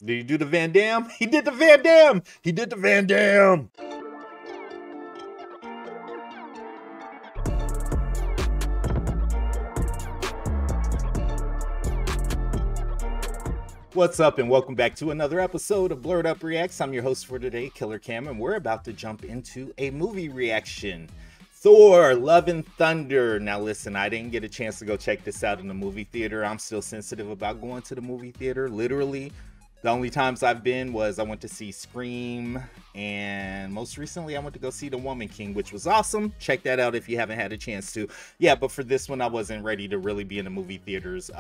Did he do the Van Damme? He did the Van Damme! He did the Van Damme! What's up, and welcome back to another episode of Blurred Up Reacts. I'm your host for today, Killer Cam, and we're about to jump into a movie reaction. Thor: Love and Thunder. Now listen, I didn't get a chance to go check this out in the movie theater. I'm still sensitive about going to the movie theater. Literally, the only times I've been was I went to see Scream, and most recently I went to go see The Woman King, which was awesome. Check that out if you haven't had a chance to. Yeah, but for this one, I wasn't ready to really be in the movie theaters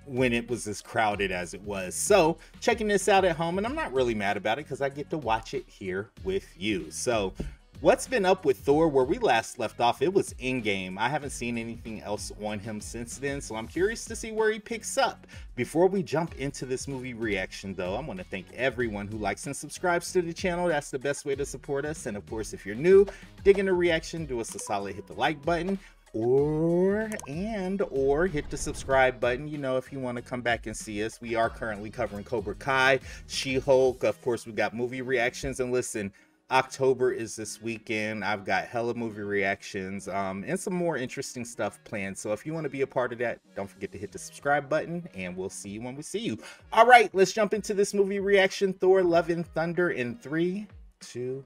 when it was as crowded as it was. So checking this out at home, and I'm not really mad about it because I get to watch it here with you. So what's been up with Thor? Where we last left off, it was Endgame. I haven't seen anything else on him since then, so I'm curious to see where he picks up. Before we jump into this movie reaction though, I want to thank everyone who likes and subscribes to the channel. That's the best way to support us. And of course, if you're new, digging the reaction, do us a solid, hit the like button, or hit the subscribe button, you know, if you want to come back and see us. We are currently covering Cobra Kai, She-Hulk. Of course, we got movie reactions, and listen, October is this weekend. I've got hella movie reactions and some more interesting stuff planned. So if you want to be a part of that, don't forget to hit the subscribe button, and we'll see you when we see you. All right, let's jump into this movie reaction. Thor: Love and Thunder in 3, 2.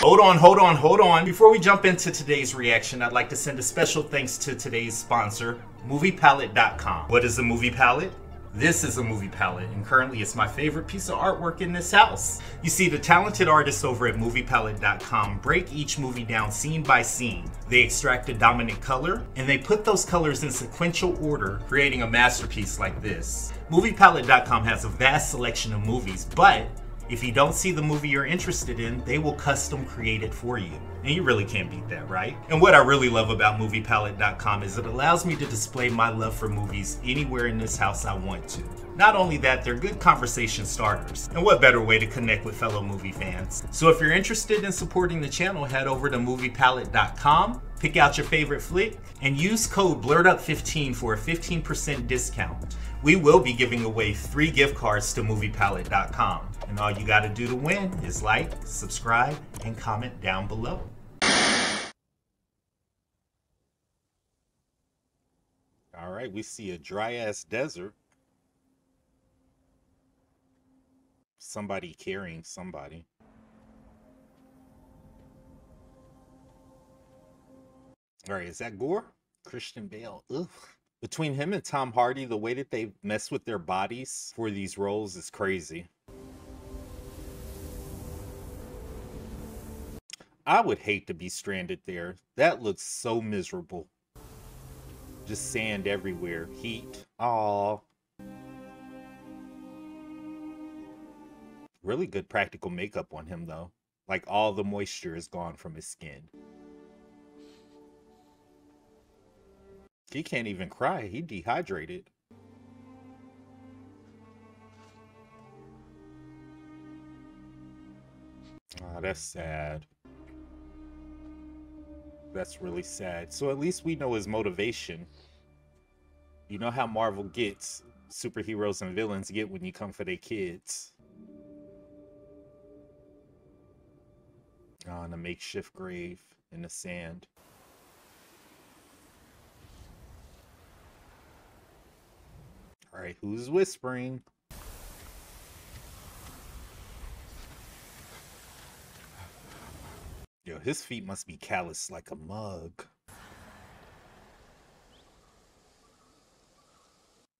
Hold on. Before we jump into today's reaction, I'd like to send a special thanks to today's sponsor, MoviePalette.com. What is a movie palette? This is a movie palette, and currently it's my favorite piece of artwork in this house. You see, the talented artists over at MoviePalette.com break each movie down scene by scene. They extract a dominant color, and they put those colors in sequential order, creating a masterpiece like this. MoviePalette.com has a vast selection of movies, but if you don't see the movie you're interested in, they will custom create it for you. And you really can't beat that, right? And what I really love about MoviePalette.com is it allows me to display my love for movies anywhere in this house I want to. Not only that, they're good conversation starters. And what better way to connect with fellow movie fans? So if you're interested in supporting the channel, head over to MoviePalette.com, pick out your favorite flick, and use code BLURREDUP15 for a 15% discount. We will be giving away 3 gift cards to MoviePalette.com. And all you gotta do to win is like, subscribe, and comment down below. All right, we see a dry-ass desert. Somebody carrying somebody. All right, is that Gore? Christian Bale. Ugh. Between him and Tom Hardy, the way that they mess with their bodies for these roles is crazy. I would hate to be stranded there. That looks so miserable. Just sand everywhere. Heat. Aw. Really good practical makeup on him, though. Like, all the moisture is gone from his skin. He can't even cry. He dehydrated. Oh, that's sad. That's really sad. So at least we know his motivation. You know how Marvel gets, superheroes and villains get when you come for their kids. On a makeshift grave in the sand. All right, who's whispering? Yo, his feet must be calloused like a mug.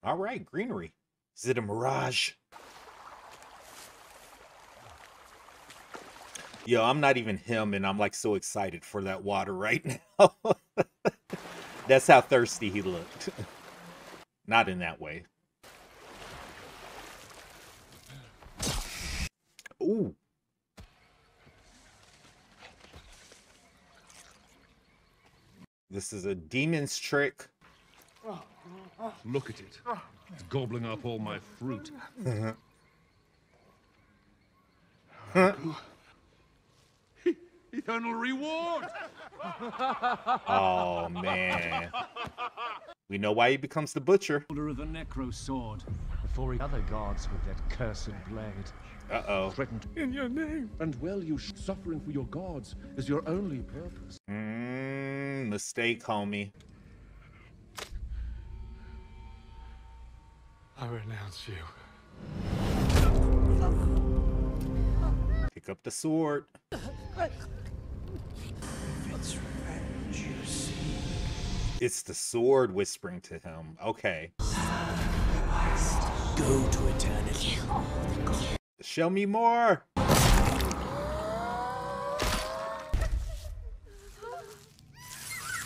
All right, greenery. Is it a mirage? Yo, I'm not even him, and I'm like so excited for that water right now. That's how thirsty he looked. Not in that way. Ooh. This is a demon's trick. Look at it. It's gobbling up all my fruit. Eternal reward! Oh, man. We know why he becomes the butcher. Holder of the Necro Sword. Before other gods with that cursed blade. Uh-oh. Threatened in your name. And well, suffering for your gods is your only purpose. Mistake, homie. I renounce you. Pick up the sword. It's revenge, you see. It's the sword whispering to him. Okay. Go to eternity. Show me more.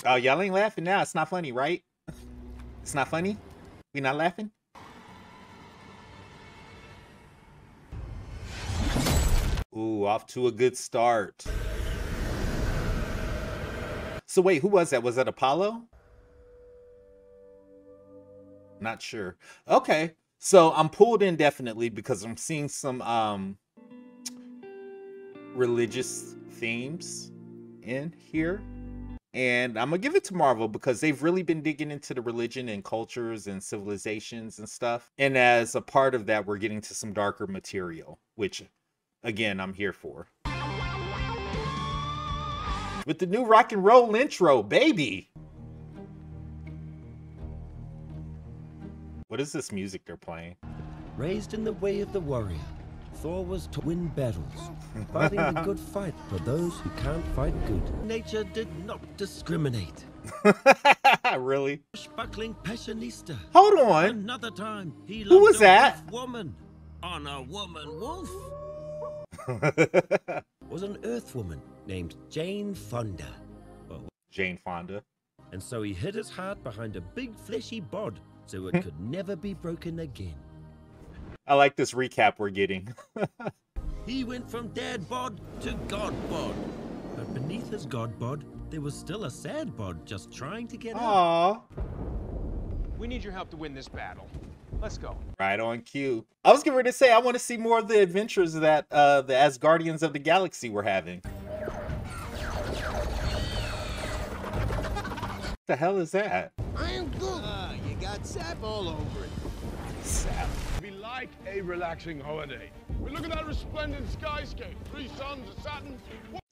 Oh, y'all ain't laughing now. It's not funny, right? It's not funny? We not laughing? Ooh, off to a good start. So wait, who was that? Was that Apollo? Not sure. Okay. So I'm pulled in definitely because I'm seeing some religious themes in here. And I'm gonna give it to Marvel because they've really been digging into the religion and cultures and civilizations and stuff. And as a part of that, we're getting to some darker material, which again, I'm here for. With the new rock and roll intro, baby. What is this music they're playing? Raised in the way of the warrior, Thor was to win battles, fighting the good fight for those who can't fight good. Nature did not discriminate. Really? Buckling passionista. Hold on. Another time, he Who was loved a that? wolf woman. On a woman wolf was an earth woman named Jane Fonda. Jane Fonda. And so he hid his heart behind a big fleshy bod so it could never be broken again. I like this recap we're getting. He went from dad bod to god bod. But beneath his god bod, there was still a sad bod just trying to get out. Aww. We need your help to win this battle. Let's go. Right on cue. I was getting ready to say, I want to see more of the adventures that the Asgardians of the Galaxy were having. What the hell is that? You got sap all over it. Sap. We like a relaxing holiday. We look at that resplendent skyscape. 3 suns, a Saturn.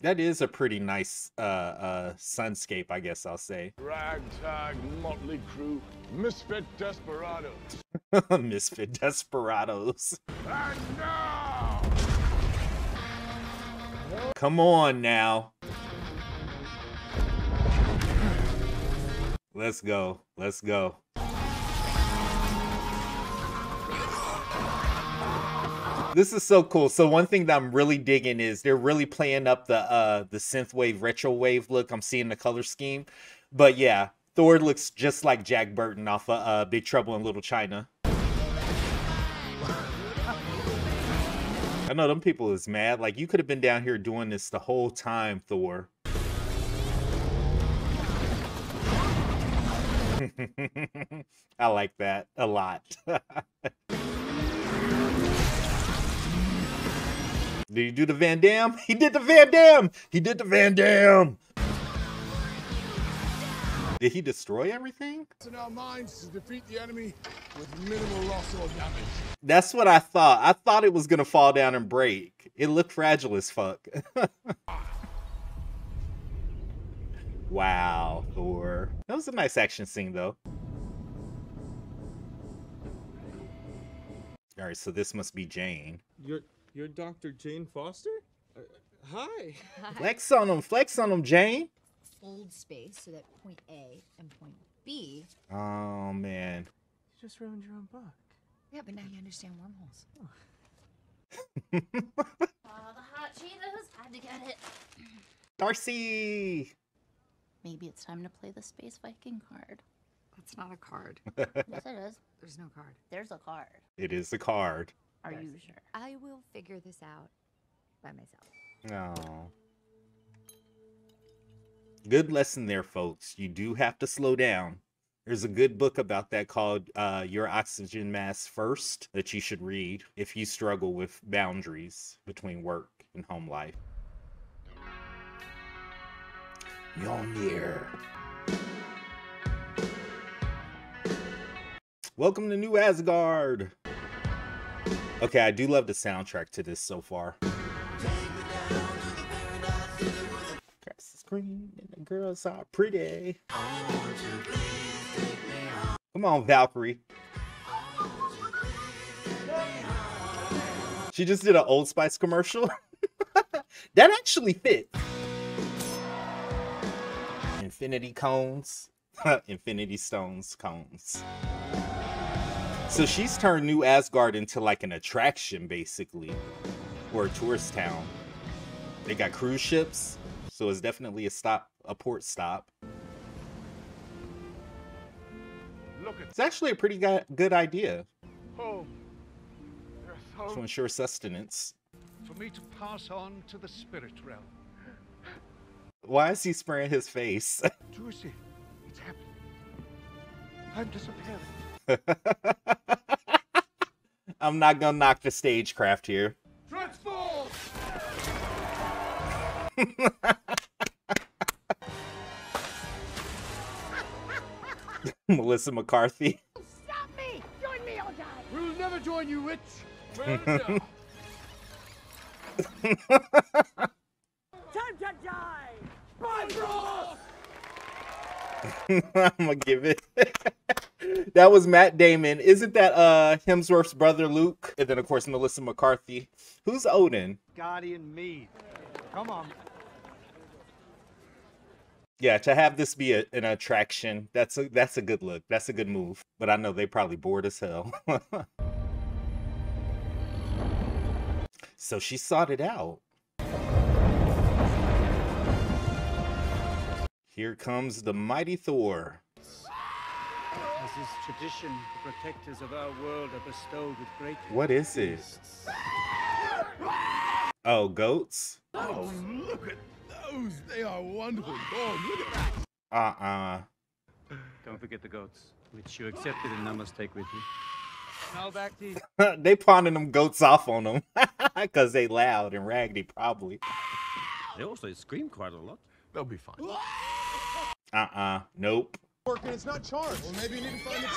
That is a pretty nice sunscape, I guess I'll say. Ragtag, motley crew, misfit desperados. Misfit desperados. And now! Come on now. Let's go. Let's go. This is so cool. So one thing that I'm really digging is they're really playing up the synthwave retro wave look. I'm seeing the color scheme. But yeah, Thor looks just like Jack Burton off of Big Trouble in Little China. I know them people is mad. Like, you could have been down here doing this the whole time, Thor. I like that a lot. Did he do the Van Damme? He did the Van Damme! He did the Van Damme! Did he destroy everything? In our minds to defeat the enemy with minimal loss or damage. That's what I thought. I thought it was gonna fall down and break. It looked fragile as fuck. Wow, Thor. That was a nice action scene, though. All right, so this must be Jane. You're Dr. Jane Foster? Hi. Flex on him, Jane. Fold space so that point A and point B. Oh, man. You just ruined your own book. Yeah, but now you understand wormholes. The hot Cheetos, had to get it. Darcy! Maybe it's time to play the Space Viking card. That's not a card. Yes, it is. There's no card. There's a card. It is a card. Are you sure? I will figure this out by myself. Oh. Good lesson there, folks. You do have to slow down. There's a good book about that called Your Oxygen Mask First that you should read if you struggle with boundaries between work and home life. Mjolnir. Welcome to New Asgard. Okay, I do love the soundtrack to this so far. Grass is green and the girls are pretty. Come on, Valkyrie. She just did an Old Spice commercial. That actually fits. Infinity cones. Infinity stones cones. So she's turned New Asgard into like an attraction, basically. Or a tourist town. They got cruise ships. So it's definitely a port stop. It's actually a pretty good idea. Home. To ensure sustenance. For me to pass on to the spirit realm. Why is he spraying his face? Drusy, it's happening. I'm disappearing. I'm not gonna knock the stagecraft here. Transform! Melissa McCarthy. Stop me! Join me or die! We'll never join you, witch! Time to die! Bifrost! I'm gonna give it. That was Matt Damon. Isn't that Hemsworth's brother Luke? And then of course Melissa McCarthy. Who's Odin? Guardian me. Come on. Yeah, to have this be an attraction, that's a good look. That's a good move. But I know they probably bored as hell. So she sought it out. Here comes the mighty Thor. As is tradition, the protectors of our world are bestowed with great... What is it? Oh, goats? Oh, look at those! They are wonderful. Oh, look at that! Don't forget the goats, which you accepted and now must take with you. Now back to you. They pawning them goats off on them. Because they loud and raggedy, probably. They also scream quite a lot. They'll be fine. Nope. Working, it's not charged. Well, maybe you need to find the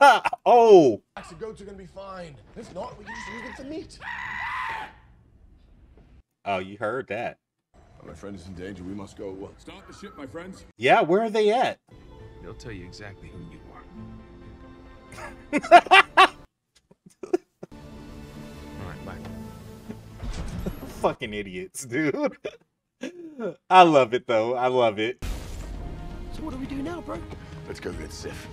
charger. Oh! The goats are gonna be fine. If not, we can just use them for meat. Oh, you heard that. My friend is in danger. We must go. Start the ship, my friends. Yeah, where are they at? They'll tell you exactly who you are. Alright, back. Fucking idiots, dude. I love it, though. I love it. So what do we do now, bro? Let's go get Sif.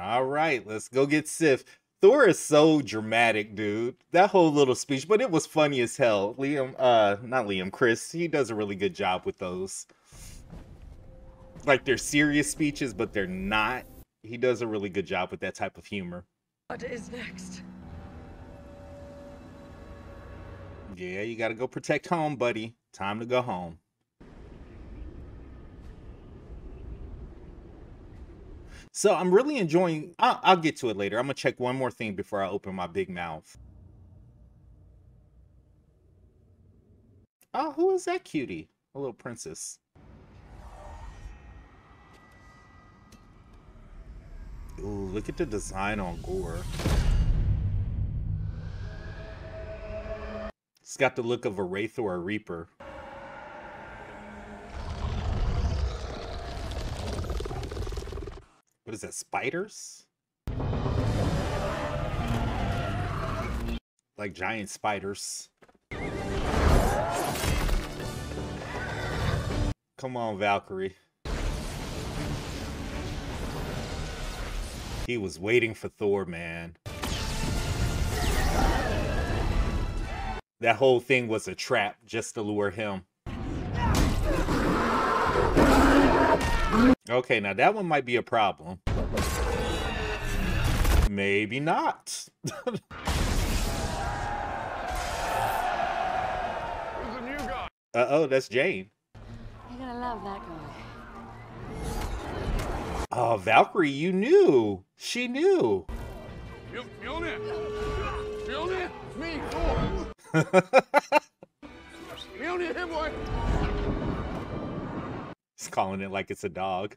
All right, let's go get Sif. Thor is so dramatic, dude. That whole little speech, but it was funny as hell. Chris, he does a really good job with those. Like, they're serious speeches, but they're not. He does a really good job with that type of humor. What is next? Yeah, you gotta go protect home, buddy. Time to go home. So I'm really enjoying... I'll get to it later. I'm gonna check one more thing before I open my big mouth. Oh, who is that cutie? A little princess. Ooh, look at the design on Gore. It's got the look of a Wraith or a Reaper. What is that, spiders? Like giant spiders. Come on, Valkyrie. He was waiting for Thor, man. That whole thing was a trap just to lure him. Okay, now that one might be a problem. Maybe not. Who's the new guy? Uh-oh, that's Jane. You're gonna love that guy. Oh, Valkyrie, you knew. She knew. Mjolnir! Mjolnir! It's me, Thor! Mjolnir, here, boy! He's calling it like it's a dog.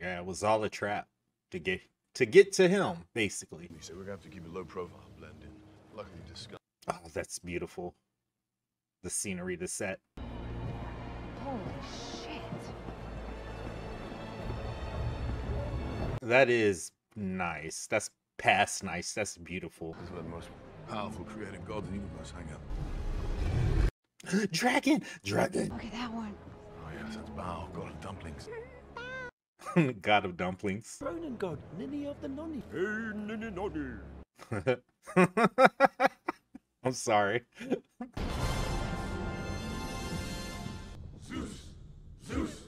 Yeah, it was all a trap to get to him, basically. So we're gonna have to keep a low profile, blend in. Luckily disguised. Oh, that's beautiful. The scenery, the set. Holy shit. That is nice. That's past nice. That's beautiful. This is where the most powerful creative gods in the universe hang out. Dragon! Dragon! Look at that one. Oh yes, that's Bao, god of dumplings. God of dumplings. Ronan god, Ninny of the Nonny. Hey, Ninny Nonny. I'm sorry. Zeus! Zeus!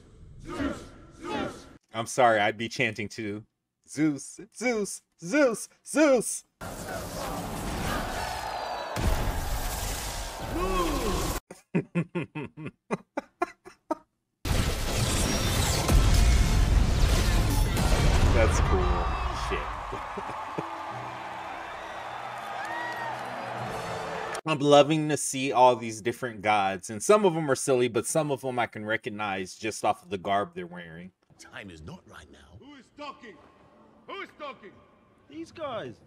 Zeus! Zeus! I'm sorry, I'd be chanting too. Zeus! Zeus! Zeus! Zeus! That's cool. Shit. I'm loving to see all these different gods, and some of them are silly, but some of them I can recognize just off of the garb they're wearing. Time is not right now. Who is talking? Who is talking? These guys.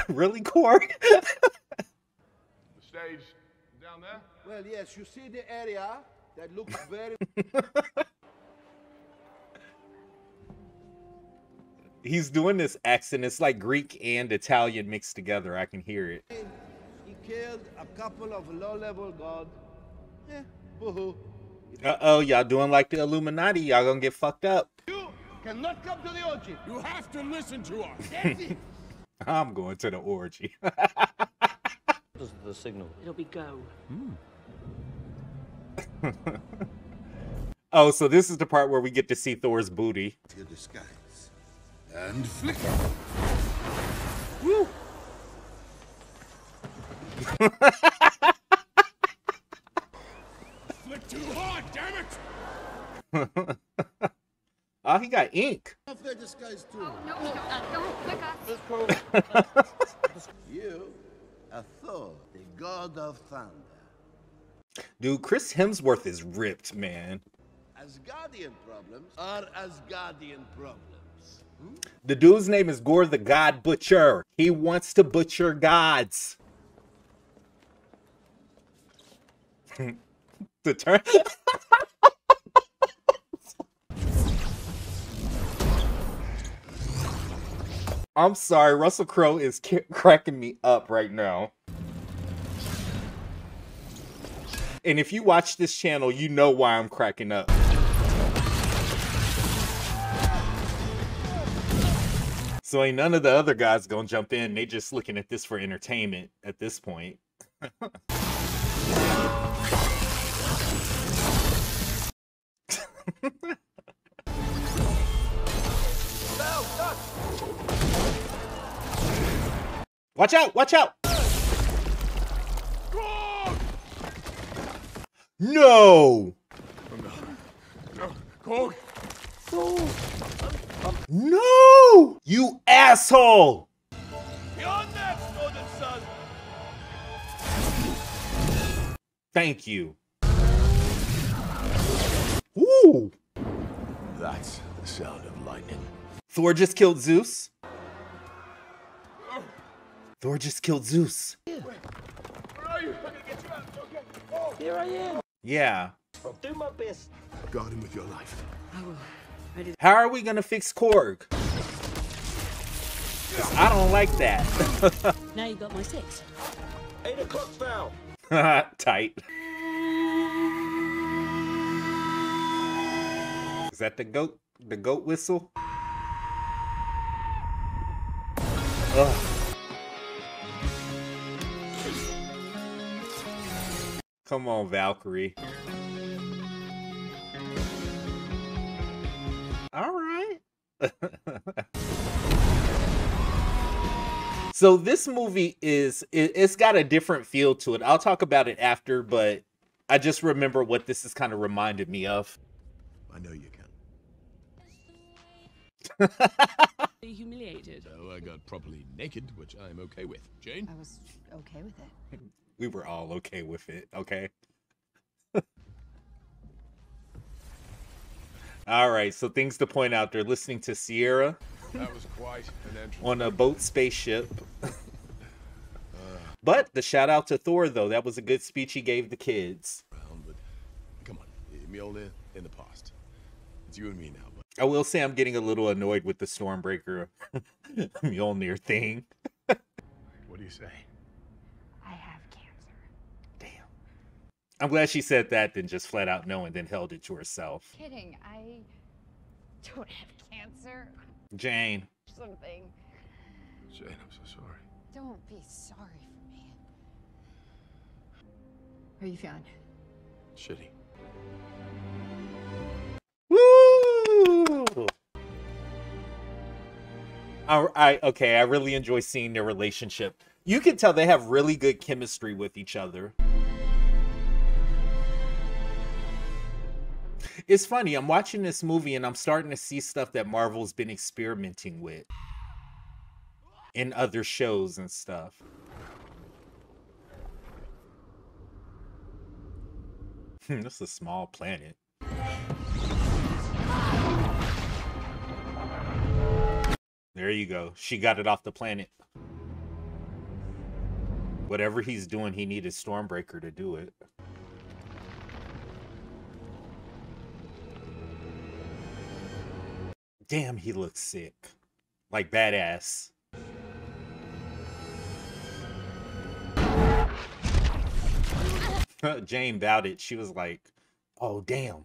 Really, Korg? The stage down there? Well, yes, you see the area that looks very... He's doing this accent. It's like Greek and Italian mixed together. I can hear it. He killed a couple of low-level gods. Eh, boo-hoo. Uh-oh, y'all doing like the Illuminati. Y'all gonna get fucked up. You cannot come to the orgy. You have to listen to us. That's it. I'm going to the orgy. What's the signal? It'll be go. Oh, so this is the part where we get to see Thor's booty. Your disguise. And flick. Woo! Flick too hard, damn it! Oh, he got ink. Off their disguise too. Oh, no, don't flick us. You are Thor, the god of thunder. Dude, Chris Hemsworth is ripped, man. Asgardian problems are Asgardian problems. The dude's name is Gore the God Butcher. He wants to butcher gods. The turn. I'm sorry, Russell Crowe is cracking me up right now. And if you watch this channel, you know why I'm cracking up. So ain't none of the other guys gonna jump in. They just looking at this for entertainment at this point. Watch out! Watch out! No! Korg! No! You asshole! Beyond that, Northern Sun! Thank you. Ooh! That's the sound of lightning. Thor just killed Zeus. Thor just killed Zeus. Where are you? I'm gonna get you out. Okay. Oh. Here I am. Yeah. I'll do my best. Guard him with your life. I will. Ready. How are we gonna fix Korg? 'Cause I don't like that. Now you got my 6. 8 o'clock now. Tight. Is that the goat? The goat whistle? Ugh. Come on, Valkyrie. All right. So this movie it's got a different feel to it. I'll talk about it after, but I just remember what this has kind of reminded me of. I know you can. Humiliated. So I got properly naked, which I'm okay with. Jane? I was okay with it. We were all okay with it, okay? All right, so things to point out. They're listening to Sierra That was quite an entrance. on a boat spaceship. But the shout out to Thor, though. That was a good speech he gave the kids. But come on, Mjolnir in the past. It's you and me now. But I will say I'm getting a little annoyed with the Stormbreaker Mjolnir thing. what do you say? I have cancer. Damn. I'm glad she said that than just flat out no and then held it to herself. Kidding, I don't have cancer. Jane. Something. Jane, I'm so sorry. Don't be sorry for me. How are you feeling? Shitty. Woo! Okay, I really enjoy seeing their relationship. You can tell they have really good chemistry with each other. It's funny, I'm watching this movie and I'm starting to see stuff that Marvel's been experimenting with in other shows and stuff. That's a small planet. There you go. She got it off the planet. Whatever he's doing, he needed Stormbreaker to do it. Damn, he looks sick. Like badass. Jane bowed it. She was like, oh, damn.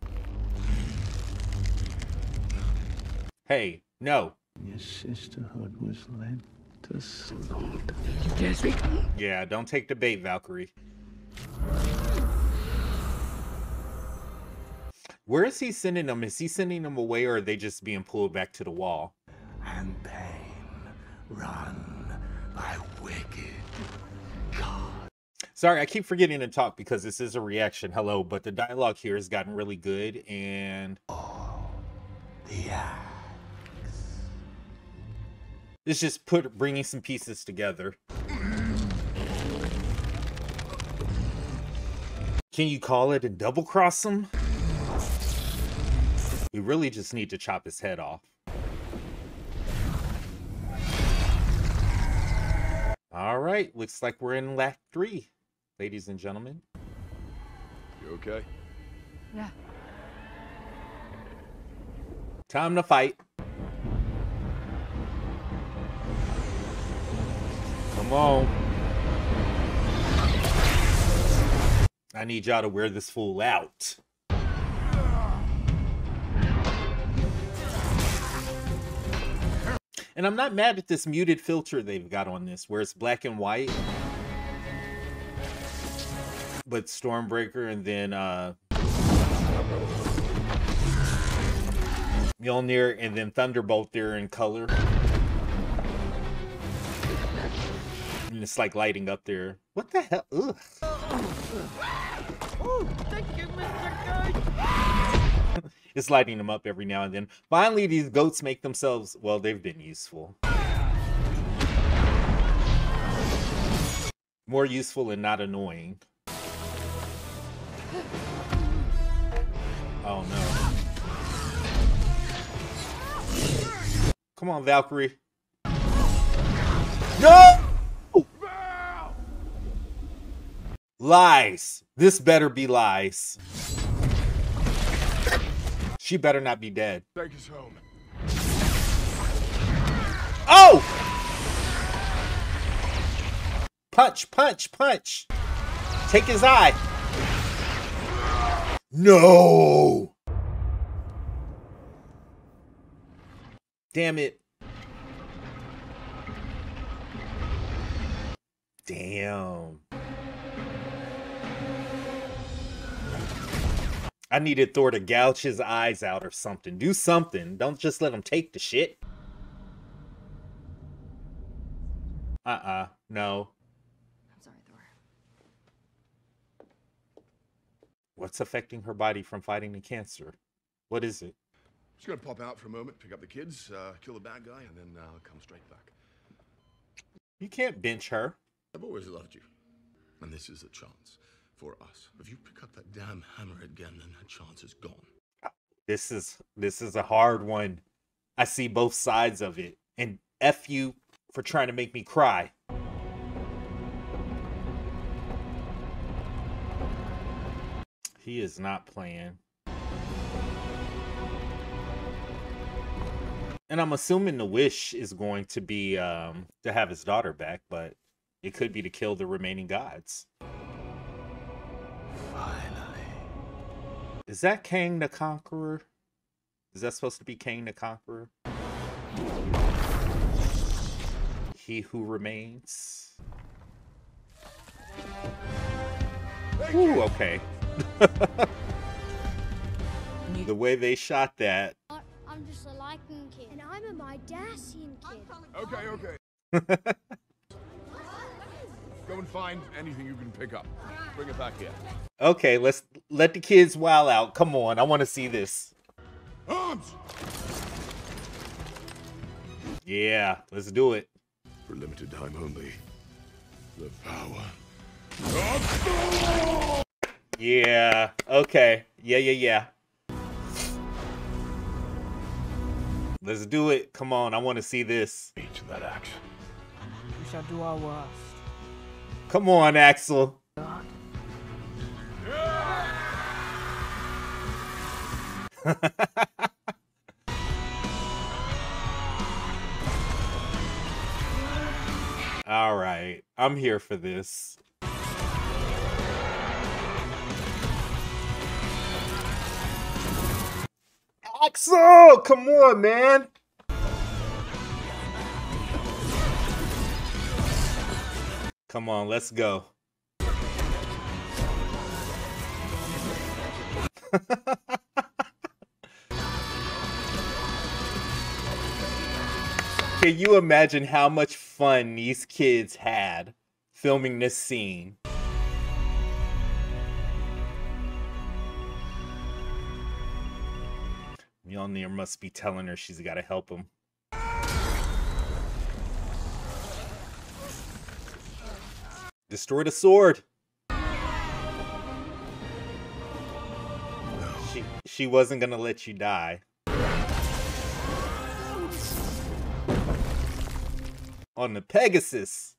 Hey, no. Your sisterhood was led to slaughter. Yeah, don't take the bait, Valkyrie. Where is he sending them? Is he sending them away or are they just being pulled back to the wall? And pain run by wicked God. Sorry, I keep forgetting to talk because this is a reaction. Hello, but the dialogue here has gotten really good and... The axe. It's just bringing some pieces together. Can you call it a double cross him? We really just need to chop his head off. All right, looks like we're in Act 3, ladies and gentlemen. You okay? Yeah. Time to fight. Come on. I need y'all to wear this fool out. And I'm not mad at this muted filter they've got on this, where it's black and white. But Stormbreaker and then Mjolnir and then Thunderbolt there in color. And it's like lighting up there. What the hell? Ugh. Oh, thank you, Mr. Guy. It's lighting them up every now and then. Finally, these goats make themselves... Well, they've been useful. More useful and not annoying. Oh, no. Come on, Valkyrie. No! Lies. This better be lies. She better not be dead. Take us home. Oh! Punch, punch, punch. Take his eye. No! Damn it. Damn. I needed Thor to gouge his eyes out or something. Do something. Don't just let him take the shit. No. I'm sorry, Thor. What's affecting her body from fighting the cancer? What is it? Just gonna pop out for a moment, pick up the kids, kill the bad guy, and then come straight back. You can't bench her. I've always loved you. And this is a chance for us. If you pick up that damn hammer again, then that chance is gone. This is a hard one. I see both sides of it. And F you for trying to make me cry. He is not playing. And I'm assuming the wish is going to be to have his daughter back, but it could be to kill the remaining gods. Finally. Is that Kang the Conqueror? Is that supposed to be Kang the Conqueror? He who remains. Ooh, okay. The way they shot that. I'm just a Lycan kid. And I'm a Midassian kid. Okay. Go and find anything you can pick up. Bring it back here. Okay, let's let the kids wild out. Come on, I want to see this. Arms! Yeah, let's do it. For a limited time only. The power. Yeah, okay. Yeah. Let's do it. Come on, I want to see this. Each of that axe. We shall do our worst. Come on, Axel. All right, I'm here for this. Axel, come on, man. Come on, let's go. Can you imagine how much fun these kids had filming this scene? Mjolnir must be telling her she's got to help him. Destroy the sword. She wasn't gonna let you die. On the Pegasus.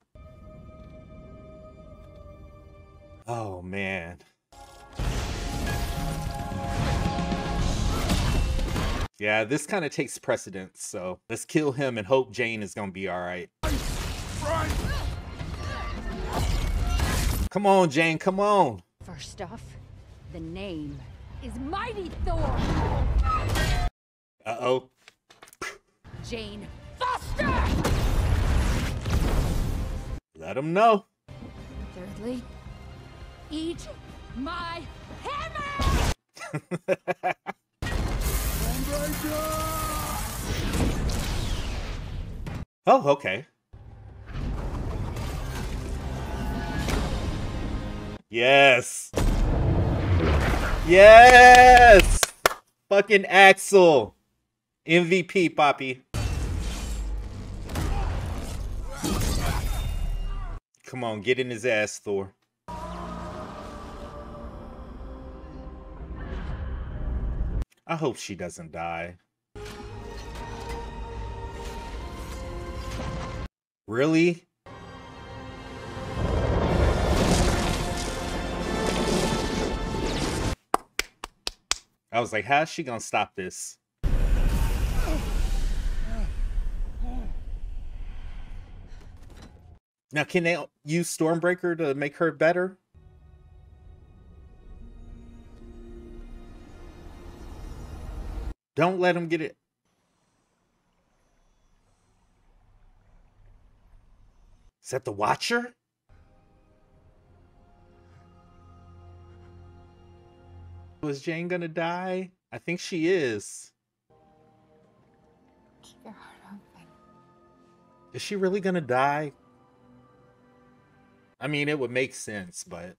Oh man. Yeah, this kind of takes precedence, so let's kill him and hope Jane is gonna be all right. Come on, Jane, come on. First off, the name is Mighty Thor. Uh-oh. Jane Foster! Let him know. Thirdly, eat my hammer! Oh, okay. Yes. Yes. Fucking Axel. MVP, Poppy. Come on, get in his ass, Thor. I hope she doesn't die. Really? I was like, how's she gonna stop this? Now, can they use Stormbreaker to make her better? Don't let him get it. Is that the Watcher? Was Jane gonna die? I think she is. Keep your heart open. Is she really gonna die? I mean, it would make sense, but...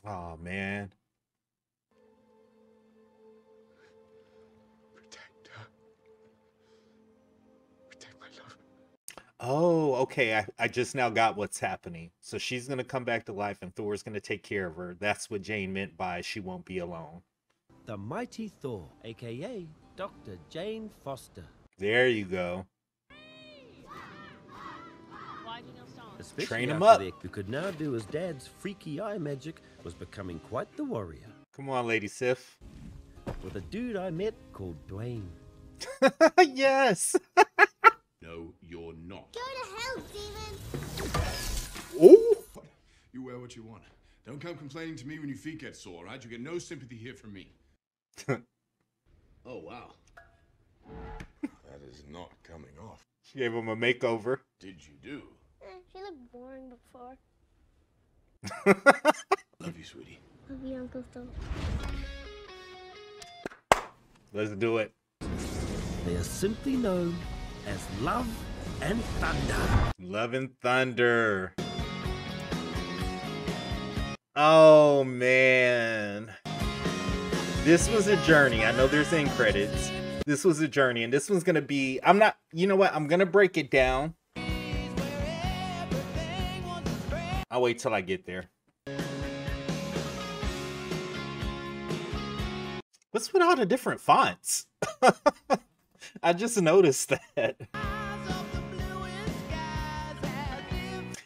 Oh, man. Protect her. Protect my love. Oh, okay. I just now got what's happening. So she's going to come back to life and Thor's going to take care of her. That's what Jane meant by she won't be alone. The mighty Thor, aka Dr. Jane Foster. There you go. Especially Train him after up. who could now do his dad's freaky eye magic was becoming quite the warrior. Come on, Lady Sif. With a dude I met called Dwayne. Yes. No, you're not. Go to hell, Steven! Ooh. You wear what you want. Don't come complaining to me when your feet get sore, right? You get no sympathy here from me. Oh, wow. That is not coming off. She gave him a makeover. Did you do? She looked boring before. Love you, sweetie. Love you, Uncle Phil. Let's do it. They are simply known as Love and Thunder. Love and Thunder. Oh, man. This was a journey. I know there's end credits. This was a journey, and this one's going to be... You know what? I'm going to break it down. I'll wait till I get there. What's with all the different fonts? I just noticed that.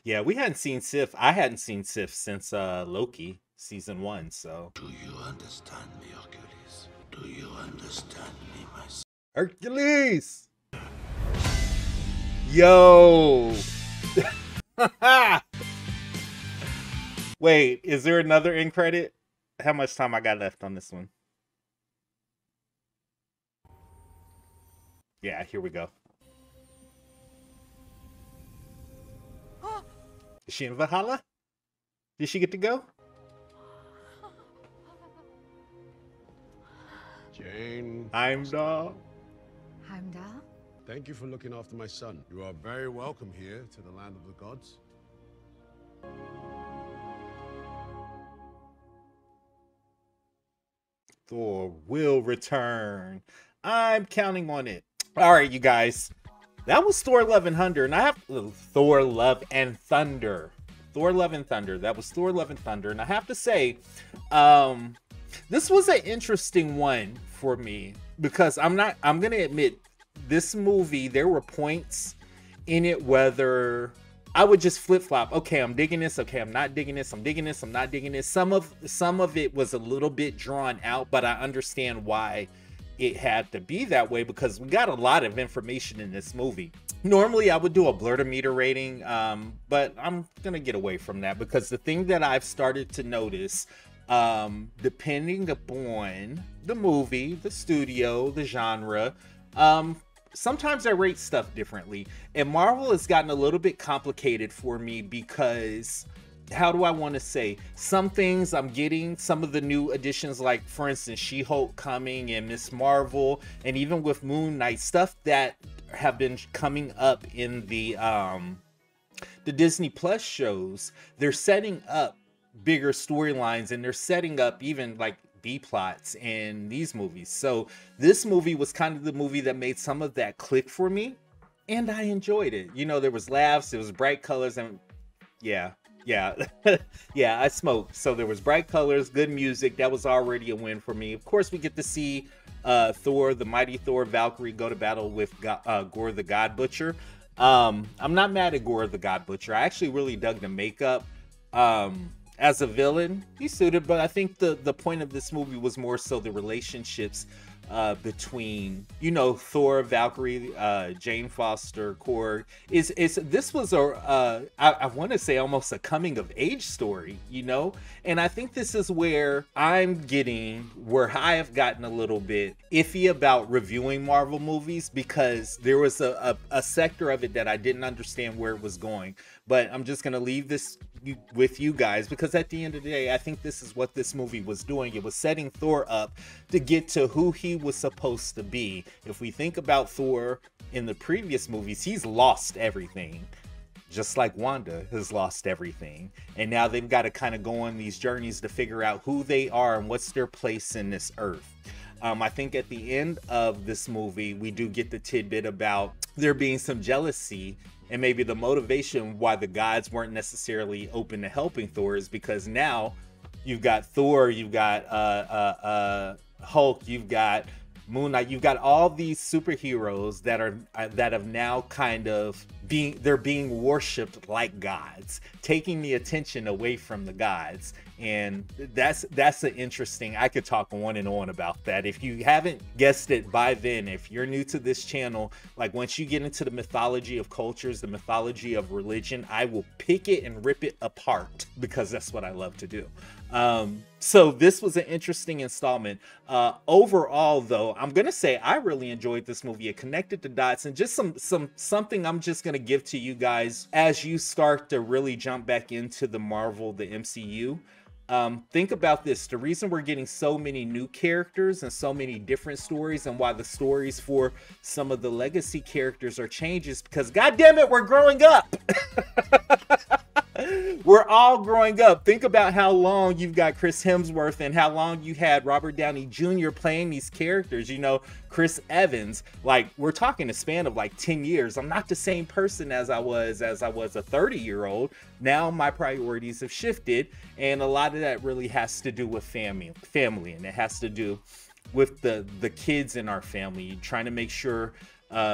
Yeah, we hadn't seen Sif. I hadn't seen Sif since Loki season 1, so. Do you understand me, Hercules? Do you understand me, my son? Hercules! Yo! Wait, is there another end credit? How much time I got left on this one? Yeah, here we go. Is she in Valhalla? Did she get to go? Jane. Heimdall. Heimdall? Thank you for looking after my son. You are very welcome here to the land of the gods. Thor will return. I'm counting on it. All right, you guys. That was Thor Love and Thunder, and I have Thor Love and Thunder. Thor Love and Thunder. That was Thor Love and Thunder, and I have to say, this was an interesting one for me because I'm gonna admit this movie. There were points in it whether I would just flip flop. Okay, I'm digging this. Okay, I'm not digging this. I'm digging this. I'm not digging this. Some of it was a little bit drawn out, but I understand why it had to be that way because we got a lot of information in this movie. Normally I would do a blurtometer rating, but I'm gonna get away from that because the thing that I've started to notice, depending upon the movie, the studio, the genre, sometimes I rate stuff differently, and Marvel has gotten a little bit complicated for me because, how do I want to say, some things I'm getting, some of the new additions, like for instance She-Hulk coming and Miss Marvel, and even with Moon Knight, stuff that have been coming up in the Disney Plus shows, they're setting up bigger storylines and they're setting up even like B plots in these movies. So this movie was kind of the movie that made some of that click for me, and I enjoyed it. You know, there was laughs, there was bright colors, and yeah, I smoked. So there was bright colors, good music. That was already a win for me. Of course, we get to see Thor, the mighty Thor, Valkyrie go to battle with Gore the God Butcher. I'm not mad at Gore the God Butcher. I actually really dug the makeup. As a villain, he's suited, but I think the point of this movie was more so the relationships between, you know, Thor, Valkyrie, Jane Foster, Korg. This was I want to say almost a coming of age story, you know? And I think this is where I have gotten a little bit iffy about reviewing Marvel movies, because there was a sector of it that I didn't understand where it was going. But I'm just going to leave this with you guys, because at the end of the day, I think this is what this movie was doing. It was setting Thor up to get to who he was supposed to be. If we think about Thor in the previous movies, he's lost everything, just like Wanda has lost everything. And now they've got to kind of go on these journeys to figure out who they are and what's their place in this earth. I think at the end of this movie, we do get the tidbit about there being some jealousy and maybe the motivation why the gods weren't necessarily open to helping Thor is because now you've got Thor, you've got Hulk, you've got Moon Knight, you've got all these superheroes that have now kind of being worshipped like gods, taking the attention away from the gods. And that's an interesting, I could talk on and on about that. If you haven't guessed it by then, if you're new to this channel, like once you get into the mythology of cultures, the mythology of religion, I will pick it and rip it apart because that's what I love to do. So this was an interesting installment. Overall though, I'm gonna say I really enjoyed this movie. It connected the dots, and just something I'm just gonna give to you guys as you start to really jump back into the Marvel, the MCU. Think about this. The reason we're getting so many new characters and so many different stories, and why the stories for some of the legacy characters are changes, because God damn it, we're growing up. We're all growing up. Think about how long you've got Chris Hemsworth and how long you had Robert Downey Jr. playing these characters. You know, Chris Evans, like we're talking a span of like 10 years. I'm not the same person as I was a 30-year-old. Now my priorities have shifted, and a lot of that really has to do with family, and it has to do with the kids in our family, trying to make sure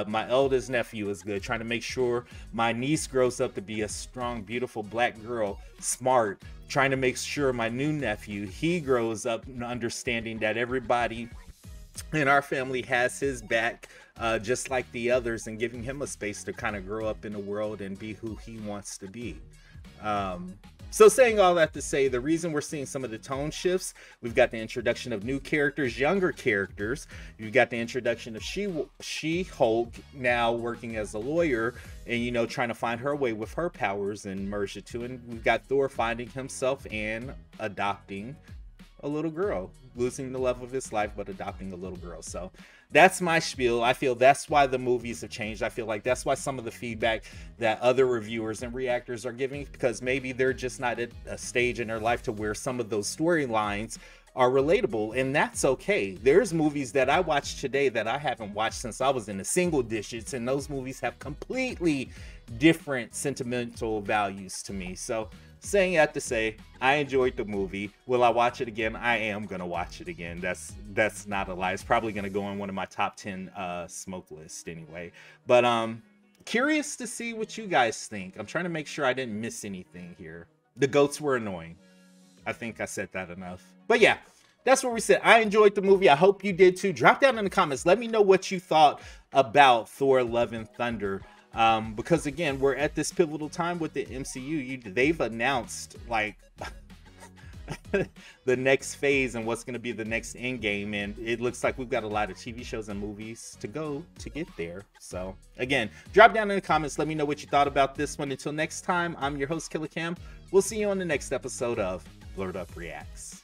my eldest nephew is good, trying to make sure my niece grows up to be a strong, beautiful black girl, smart, trying to make sure my new nephew, he grows up understanding that everybody in our family has his back, just like the others, and giving him a space to kind of grow up in the world and be who he wants to be. So saying all that to say, the reason we're seeing some of the tone shifts, we've got the introduction of new characters, younger characters. You've got the introduction of She-Hulk now working as a lawyer and, you know, trying to find her way with her powers and merge the two. And we've got Thor finding himself and adopting a little girl, losing the love of his life, but adopting a little girl. So that's my spiel. I feel that's why the movies have changed. I feel like that's why some of the feedback that other reviewers and reactors are giving, because maybe they're just not at a stage in their life to where some of those storylines are relatable, and that's okay. There's movies that I watch today that I haven't watched since I was in the single digits, and those movies have completely different sentimental values to me. So saying that to say, I enjoyed the movie. Will I watch it again? I am gonna watch it again. That's not a lie. It's probably gonna go on one of my top 10 smoke list anyway. But curious to see what you guys think. I'm trying to make sure I didn't miss anything here. The goats were annoying. I think I said that enough. But yeah, that's what we said. I enjoyed the movie. I hope you did too. Drop down in the comments. Let me know what you thought about Thor: Love and Thunder. Because again, we're at this pivotal time with the MCU. They've announced like the next phase and what's going to be the next end game, and it looks like we've got a lot of TV shows and movies to go to get there. So again, drop down in the comments. Let me know what you thought about this one. Until next time, I'm your host, Killer Cam. We'll see you on the next episode of Blurred Up Reacts.